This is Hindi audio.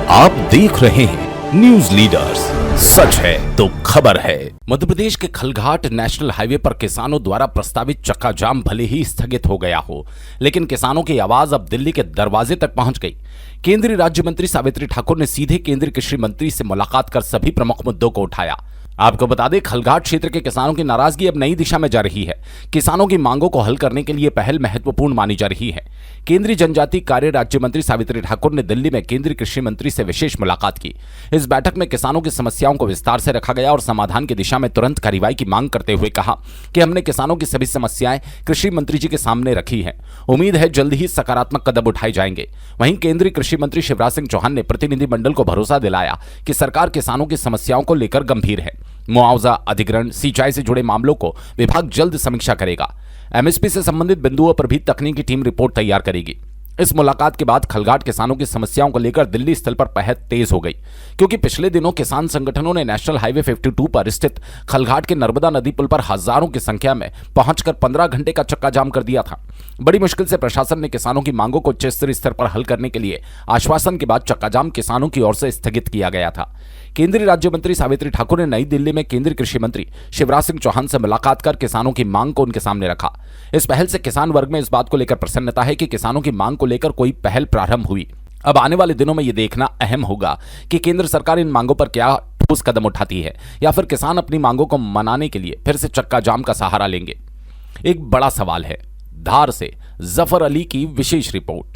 आप देख रहे हैं न्यूज लीडर्स, सच है तो खबर है। मध्य प्रदेश के खलघाट नेशनल हाईवे पर किसानों द्वारा प्रस्तावित चक्का जाम भले ही स्थगित हो गया हो, लेकिन किसानों की आवाज अब दिल्ली के दरवाजे तक पहुंच गई। केंद्रीय राज्य मंत्री सावित्री ठाकुर ने सीधे केंद्रीय कृषि मंत्री से मुलाकात कर सभी प्रमुख मुद्दों को उठाया। आपको बता दें, खलघाट क्षेत्र के किसानों की नाराजगी अब नई दिशा में जा रही है। किसानों की मांगों को हल करने के लिए पहल महत्वपूर्ण मानी जा रही है। केंद्रीय जनजातीय कार्य राज्य मंत्री सावित्री ठाकुर ने दिल्ली में केंद्रीय कृषि मंत्री से विशेष मुलाकात की। इस बैठक में किसानों की समस्याओं को विस्तार से रखा गया और समाधान की दिशा में तुरंत कार्रवाई की मांग करते हुए कहा कि हमने किसानों की सभी समस्याएं कृषि मंत्री जी के सामने रखी है। उम्मीद है जल्द ही सकारात्मक कदम उठाए जाएंगे। वहीं केंद्रीय कृषि मंत्री शिवराज सिंह चौहान ने प्रतिनिधिमंडल को भरोसा दिलाया कि सरकार किसानों की समस्याओं को लेकर गंभीर है। मुआवजा, अधिग्रहण, सिंचाई से जुड़े मामलों को विभाग जल्द समीक्षा करेगा। एमएसपी से संबंधित बिंदुओं पर भी तकनीकी टीम रिपोर्ट तैयार करेगी। इस मुलाकात के बाद खलघाट किसानों की समस्याओं को लेकर दिल्ली स्थल पर पहल तेज हो गई, क्योंकि पिछले दिनों किसान संगठनों ने नेशनल हाईवे 52 पर स्थित खलघाट के नर्मदा नदी पुल पर हजारों की संख्या में पहुंचकर 15 घंटे का चक्का जाम कर दिया था। बड़ी मुश्किल से प्रशासन ने किसानों की मांगों को उच्च स्तरीय स्तर पर हल करने के लिए आश्वासन के बाद चक्का जाम किसानों की ओर से स्थगित किया गया था। केंद्रीय राज्य मंत्री सावित्री ठाकुर ने नई दिल्ली में केंद्रीय कृषि मंत्री शिवराज सिंह चौहान से मुलाकात कर किसानों की मांग को उनके सामने रखा। इस पहल से किसान वर्ग में इस बात को लेकर प्रसन्नता है कि किसानों की मांग को लेकर कोई पहल प्रारंभ हुई। अब आने वाले दिनों में यह देखना अहम होगा कि केंद्र सरकार इन मांगों पर क्या ठोस कदम उठाती है, या फिर किसान अपनी मांगों को मनाने के लिए फिर से चक्का जाम का सहारा लेंगे। एक बड़ा सवाल है। धार से जफर अली की विशेष रिपोर्ट।